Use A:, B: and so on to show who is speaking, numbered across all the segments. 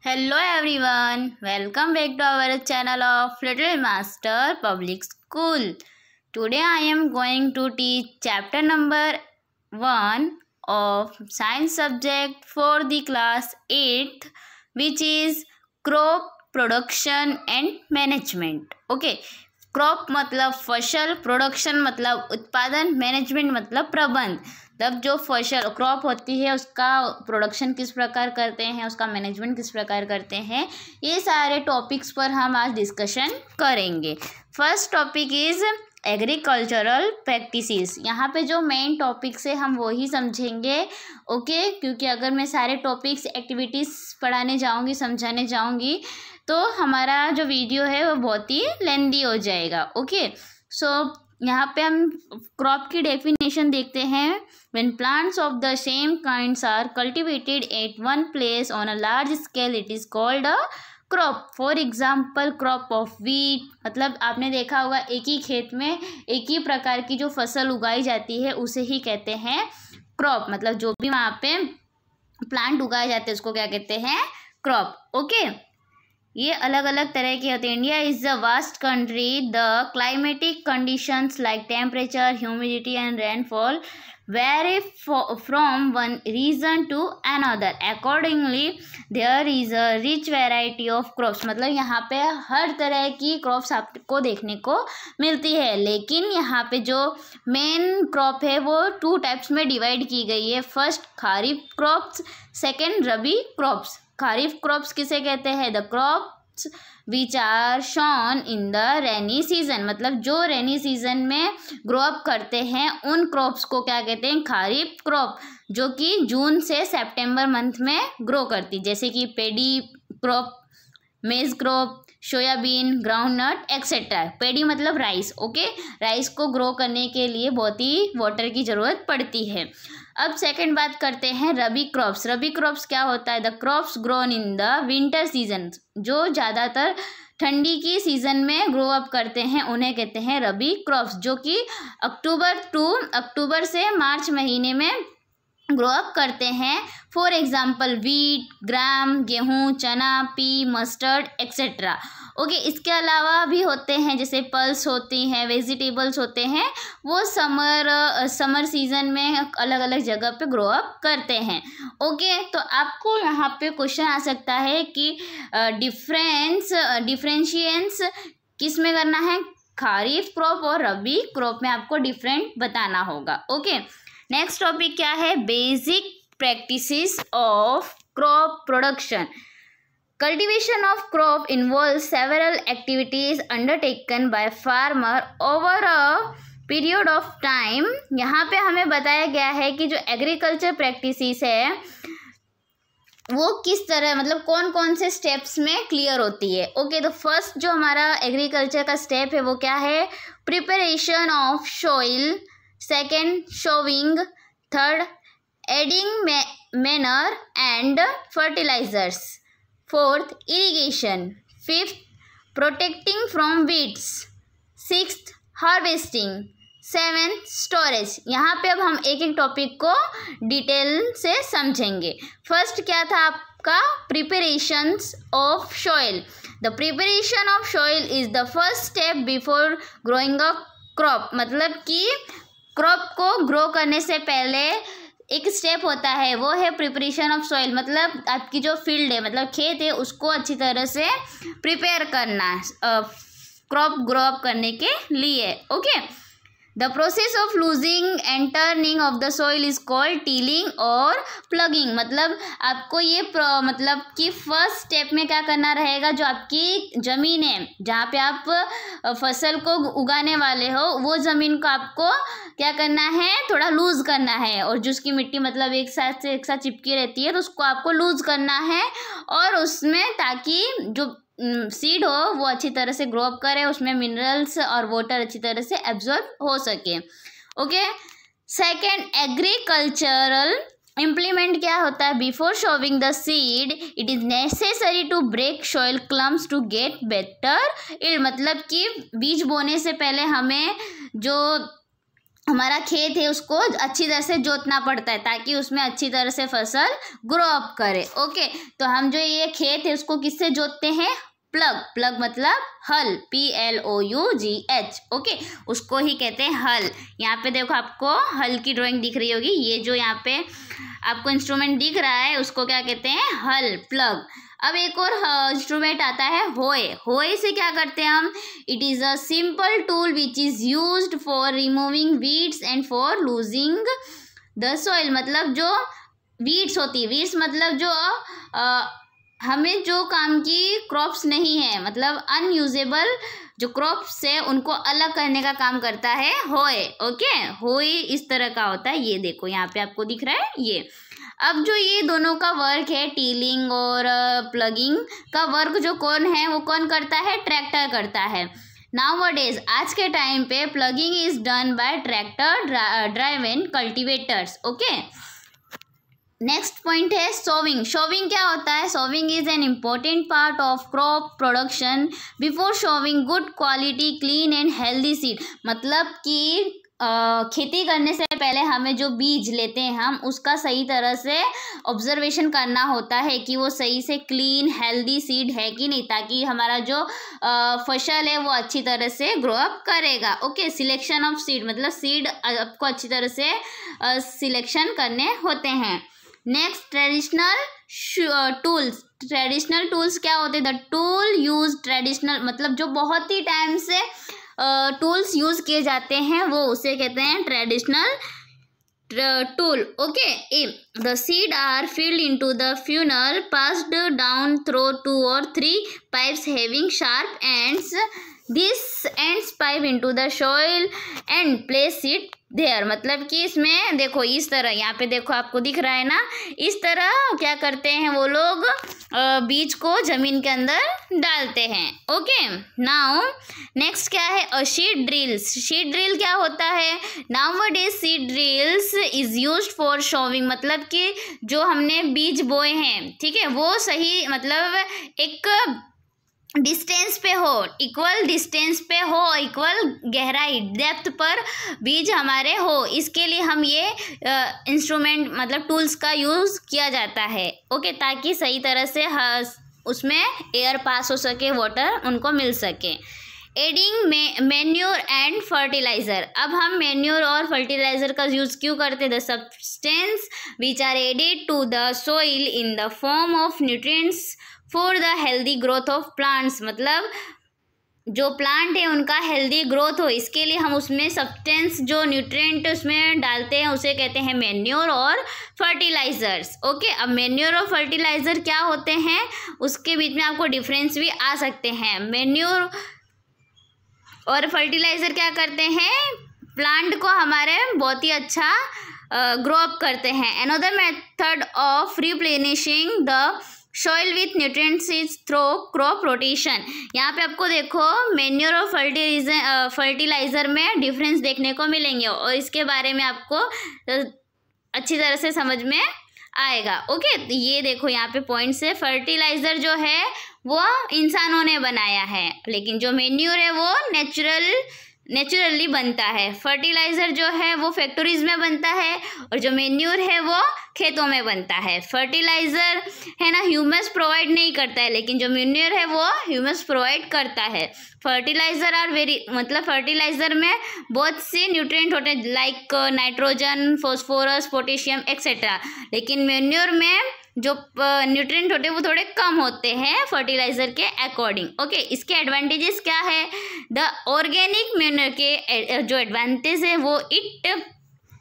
A: Hello everyone, welcome back to our channel of Little Master Public School. Today I am going to teach chapter number 1 of science subject for the class 8th, which is crop production and management. Okay, crop मतलब फसल, production मतलब उत्पादन, management मतलब प्रबंध। तब जो फसल crop होती है उसका प्रोडक्शन किस प्रकार करते हैं, उसका मैनेजमेंट किस प्रकार करते हैं, ये सारे टॉपिक्स पर हम आज डिस्कशन करेंगे। First topic is agricultural practices. यहाँ पे जो मेन टॉपिक्स है हम वही समझेंगे, ओके। क्योंकि अगर मैं सारे टॉपिक्स एक्टिविटीज़ पढ़ाने जाऊँगी, समझाने जाऊँगी तो हमारा जो वीडियो है वो बहुत ही लेंदी हो जाएगा, ओके। सो यहाँ पे हम क्रॉप की डेफिनेशन देखते हैं। When plants of the same kinds are cultivated at one place on a large scale it is called a crop. For example crop of wheat, मतलब आपने देखा होगा एक ही खेत में एक ही प्रकार की जो फसल उगाई जाती है उसे ही कहते हैं क्रॉप। मतलब जो भी वहाँ पे प्लांट उगाए जाते हैं उसको क्या कहते हैं, क्रॉप, ओके। ये अलग अलग तरह के होते हैं। India is a vast country. The climatic conditions like temperature, humidity and rainfall vary from one region to another. Accordingly, there is a rich variety of crops. मतलब यहाँ पे हर तरह की क्रॉप्स आपको देखने को मिलती है, लेकिन यहाँ पे जो मेन क्रॉप है वो 2 टाइप्स में डिवाइड की गई है। First kharif crops, second rabi crops. Kharif crops किसे कहते हैं, the crops which are sown in the rainy season. मतलब जो रेनी सीजन में ग्रो अप करते हैं उन क्रॉप्स को क्या कहते हैं, खारिफ क्रॉप, जो कि जून से सितंबर मंथ में ग्रो करती, जैसे कि पेडी क्रॉप, मेज क्रॉप, सोयाबीन, ग्राउंडनट एक्सेट्रा। पेडी मतलब राइस, ओके। राइस को ग्रो करने के लिए बहुत ही वाटर की ज़रूरत पड़ती है। अब सेकंड बात करते हैं रबी क्रॉप्स। रबी क्रॉप्स क्या होता है, the crops grown in the winter season. जो ज़्यादातर ठंडी की सीज़न में ग्रो अप करते हैं उन्हें कहते हैं रबी क्रॉप्स, जो कि अक्टूबर से मार्च महीने में ग्रो अप करते हैं। फॉर एग्जाम्पल वीट, ग्राम, गेहूँ, चना, पी, मस्टर्ड एक्सेट्रा, ओके। इसके अलावा भी होते हैं जैसे पल्स होती हैं, वेजिटेबल्स होते हैं, वो समर सीजन में अलग अलग जगह पे ग्रो अप करते हैं, ओके। तो आपको यहाँ पे क्वेश्चन आ सकता है कि डिफरेंशिएंस किस में करना है, खारिफ क्रॉप और रबी क्रॉप में आपको डिफरेंट बताना होगा, ओके। नेक्स्ट टॉपिक क्या है, basic practices of crop production. Cultivation of crop involves several activities undertaken by farmer over a period of time. यहाँ पे हमें बताया गया है कि जो एग्रीकल्चर प्रैक्टिसेस है वो किस तरह, मतलब कौन कौन से स्टेप्स में क्लियर होती है, ओके। तो फर्स्ट जो हमारा एग्रीकल्चर का स्टेप है वो क्या है, preparation of soil, second sowing, third adding manure and fertilisers, fourth irrigation, fifth protecting from weeds, sixth harvesting, seventh storage. यहाँ पे अब हम एक एक टॉपिक को डिटेल से समझेंगे। फर्स्ट क्या था आपका, preparations of soil. The preparation of soil is the first step before growing a crop. मतलब कि क्रॉप को ग्रो करने से पहले एक स्टेप होता है, वो है प्रिपरेशन ऑफ सॉइल। मतलब आपकी जो फील्ड है, मतलब खेत है, उसको अच्छी तरह से प्रिपेयर करना क्रॉप ग्रो अप करने के लिए, okay. The process of losing and turning of the soil is called tilling और प्लगिंग। मतलब आपको ये मतलब कि फर्स्ट स्टेप में क्या करना रहेगा, जो आपकी ज़मीन है जहाँ पे आप फसल को उगाने वाले हो वो ज़मीन को आपको क्या करना है, थोड़ा लूज़ करना है, और जो उसकी मिट्टी मतलब एक साथ चिपकी रहती है तो उसको आपको लूज़ करना है, और उसमें ताकि जो सीड हो वो अच्छी तरह से ग्रो अप करे, उसमें मिनरल्स और वाटर अच्छी तरह से एब्जॉर्ब हो सके, ओके। सेकेंड एग्रीकल्चरल इम्प्लीमेंट क्या होता है, before sowing the seed it is necessary to break soil clumps to get better yield. मतलब कि बीज बोने से पहले हमें जो हमारा खेत है उसको अच्छी तरह से जोतना पड़ता है ताकि उसमें अच्छी तरह से फसल ग्रो अप करे। ओके, तो हम जो ये खेत है उसको किससे जोतते हैं? प्लग। प्लग मतलब हल, PLOUGH। ओके, उसको ही कहते हैं हल। यहाँ पे देखो आपको हल की ड्राइंग दिख रही होगी, ये जो यहाँ पे आपको इंस्ट्रूमेंट दिख रहा है उसको क्या कहते हैं? हल, प्लग। अब एक और इंस्ट्रूमेंट आता है होए। होए से क्या करते हैं हम? It is a simple tool which is used for removing weeds and for losing the soil. मतलब जो वीड्स होती है, वीड्स मतलब जो हमें जो काम की क्रॉप्स नहीं है, मतलब अनयूजेबल जो क्रॉप्स है उनको अलग करने का काम करता है होए। ओके, होए इस तरह का होता है। ये देखो यहाँ पे आपको दिख रहा है ये। अब जो ये दोनों का वर्क है, टीलिंग और प्लगिंग का वर्क जो कौन है वो कौन करता है? ट्रैक्टर करता है। नाउअडेज आज के टाइम पे plugging is done by tractor driven cultivators. Okay, next point है सोविंग। सोविंग क्या होता है? Sowing is an important part of crop production before showing good quality clean and healthy seed. मतलब कि खेती करने से पहले हमें जो बीज लेते हैं हम उसका सही तरह से ऑब्जर्वेशन करना होता है कि वो सही से क्लीन हेल्दी सीड है कि नहीं, ताकि हमारा जो फसल है वो अच्छी तरह से ग्रो अप करेगा। ओके, सिलेक्शन ऑफ सीड मतलब सीड आपको अच्छी तरह से सिलेक्शन करने होते हैं। Next, traditional tools. Traditional tools क्या होते हैं? द टूल यूज ट्रेडिशनल मतलब जो बहुत ही टाइम से टूल्स यूज़ किए जाते हैं वो उसे कहते हैं traditional tool. Okay, the seed are filled into the funnel passed down through 2 or 3 pipes having sharp ends. This ends pipe into the soil and place it there. मतलब कि इसमें देखो इस तरह, यहाँ पे देखो आपको दिख रहा है ना, इस तरह क्या करते हैं वो लोग बीज को जमीन के अंदर डालते हैं। ओके, नाउ नेक्स्ट क्या है? Seed drills. सीड ड्रिल क्या होता है? Nowadays seed drills is used for showing. मतलब कि जो हमने बीज बोए हैं, ठीक है, वो सही मतलब एक डिस्टेंस पे हो, इक्वल डिस्टेंस पे हो, इक्वल गहराई डेप्थ पर बीज हमारे हो, इसके लिए हम ये इंस्ट्रूमेंट मतलब टूल्स का यूज़ किया जाता है। ओके, ताकि सही तरह से उसमें एयर पास हो सके, वाटर उनको मिल सके। Adding manure and fertiliser. अब हम मैन्योर और फर्टिलाइज़र का यूज़ क्यों करते हैं? The substance which are added to the soil in the form of nutrients for the healthy growth of plants. मतलब जो प्लांट है उनका हेल्दी ग्रोथ हो, इसके लिए हम उसमें सब्सटेंस जो न्यूट्रिएंट उसमें डालते हैं उसे कहते हैं मैन्योर और फर्टिलाइज़र्स। ओके, अब मैन्योर और फर्टिलाइज़र क्या होते हैं उसके बीच में आपको डिफरेंस भी आ सकते हैं। मैन्योर और फर्टिलाइज़र क्या करते हैं? प्लांट को हमारे बहुत ही अच्छा ग्रो अप करते हैं। Another method of replenishing the soil with nutrients is through crop rotation. यहाँ पे आपको देखो मैन्योर और फर्टिलाइज़र में डिफरेंस देखने को मिलेंगे और इसके बारे में आपको अच्छी तरह से समझ में आएगा। ओके, तो ये देखो यहाँ पे पॉइंट्स है। फर्टिलाइज़र जो है वो इंसानों ने बनाया है, लेकिन जो मैन्योर है वो नेचुरली बनता है। फर्टिलाइज़र जो है वो फैक्ट्रीज में बनता है और जो मैन्योर है वो खेतों में बनता है। फर्टिलाइज़र है ना ह्यूमस प्रोवाइड नहीं करता है, लेकिन जो मैन्योर है वो ह्यूमस प्रोवाइड करता है। फर्टिलाइज़र आर वेरी मतलब फर्टिलाइज़र में बहुत से न्यूट्रिएंट होते हैं like nitrogen, phosphorus, potassium etcetera, लेकिन मैन्योर में जो न्यूट्रिएंट होते हैं वो थोड़े कम होते हैं फर्टिलाइज़र के अकॉर्डिंग। ओके, इसके एडवांटेजेस क्या है? द ऑर्गेनिक मैन्योर के जो एडवांटेज है वो it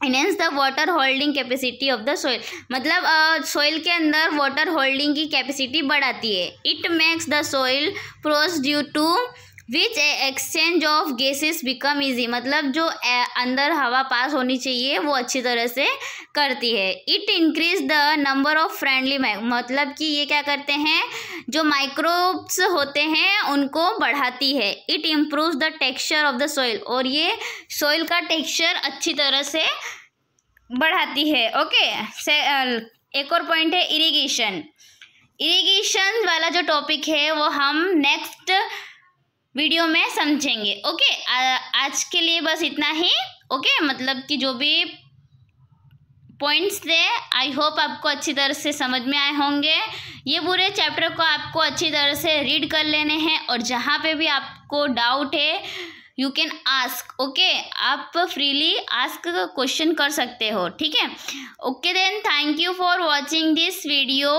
A: enhance the water holding capacity of the soil. मतलब सॉइल के अंदर वाटर होल्डिंग की कैपेसिटी बढ़ाती है। It makes the soil porous due to which exchange of gases become easy. मतलब जो अंदर हवा पास होनी चाहिए वो अच्छी तरह से करती है। It increase the number of friendly मतलब कि ये क्या करते हैं, जो माइक्रोब्स होते हैं उनको बढ़ाती है। It improves the texture of the soil और ये सॉइल का टेक्सचर अच्छी तरह से बढ़ाती है। ओके, एक और पॉइंट है इरिगेशन। इरिगेशन वाला जो टॉपिक है वो हम नेक्स्ट वीडियो में समझेंगे। ओके, आज के लिए बस इतना ही। ओके, मतलब कि जो भी पॉइंट्स थे आई होप आपको अच्छी तरह से समझ में आए होंगे। ये पूरे चैप्टर को आपको अच्छी तरह से रीड कर लेने हैं और जहाँ पे भी आपको डाउट है यू कैन आस्क, ओके, आप फ्रीली आस्क क्वेश्चन कर सकते हो, ठीक है। Okay then, thank you for watching this video.